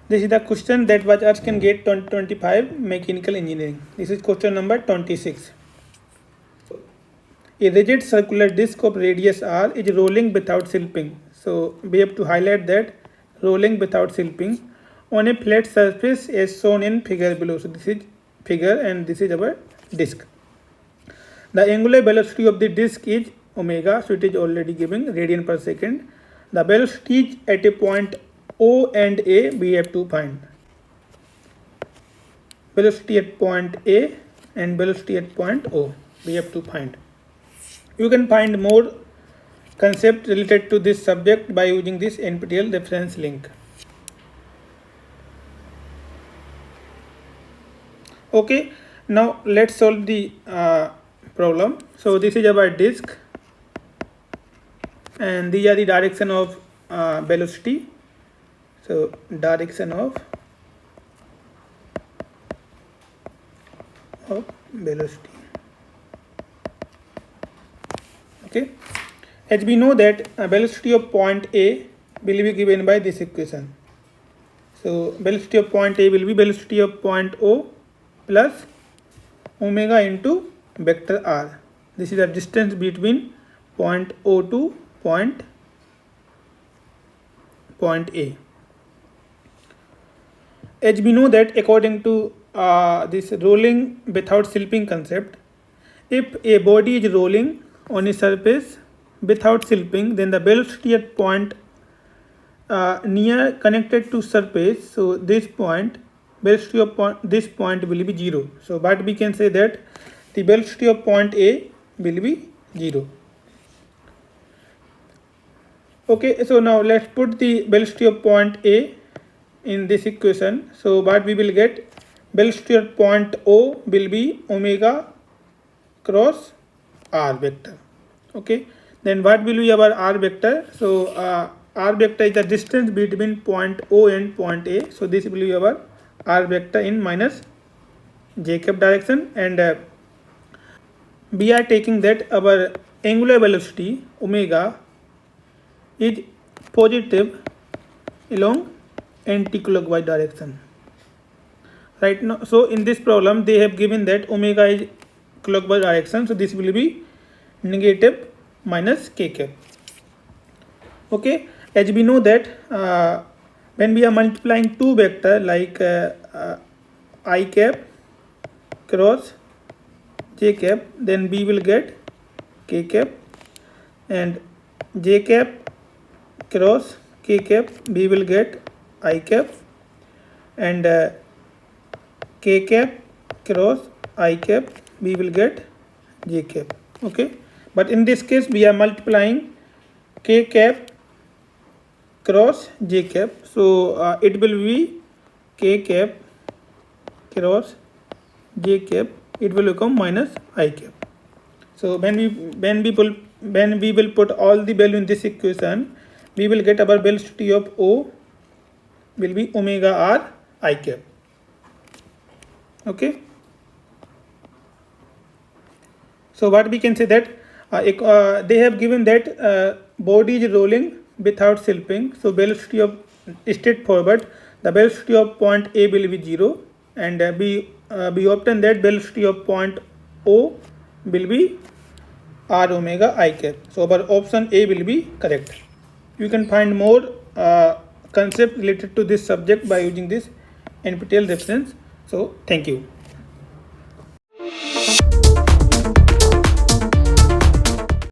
This is the question that was asked in GATE 2025 Mechanical Engineering. This is question number 26. A rigid circular disc of radius r is rolling without slipping. So we have to highlight that rolling without slipping on a flat surface as shown in figure below. So this is figure and this is our disc. The angular velocity of the disc is omega, so it is already given radian per second. The velocity is at a point O and A we have to find. Velocity at point A and velocity at point O we have to find. You can find more concept related to this subject by using this NPTEL reference link. Okay, now let's solve the problem. So this is our disk and these are the direction of velocity. So direction of velocity. Okay, as we know that velocity of point A will be given by this equation. So velocity of point A will be velocity of point O plus omega into vector r. This is the distance between point O to point A. As we know that according to this rolling without slipping concept, if a body is rolling on a surface without slipping, then the velocity at point near connected to surface, so this point, velocity of this point will be 0. So but we can say that the velocity of point A will be 0. Okay, so now let's put the velocity of point A in this equation. So what we will get, velocity at point O will be omega cross r vector. Okay, then what will be our r vector? So r vector is the distance between point O and point A. So this will be our r vector in minus j cap direction, and we are taking that our angular velocity omega is positive along anti-clockwise direction. Right now, so in this problem they have given that omega is clockwise direction, so this will be negative minus k cap. Okay, as we know that when we are multiplying two vector like I cap cross j cap, then we will get k cap, and j cap cross k cap we will get I cap, and k cap cross I cap we will get j cap. Okay, but in this case we are multiplying k cap cross j cap, so it will be k cap cross j cap, it will become minus I cap. So when we will put all the value in this equation, we will get our velocity of O will be omega r I cap. Okay, so what we can say that they have given that body is rolling without slipping, so velocity of straightforward, the velocity of point A will be 0, and we obtain that velocity of point O will be r omega I cap. So our option A will be correct. You can find more concept related to this subject by using this NPTEL reference. So thank you.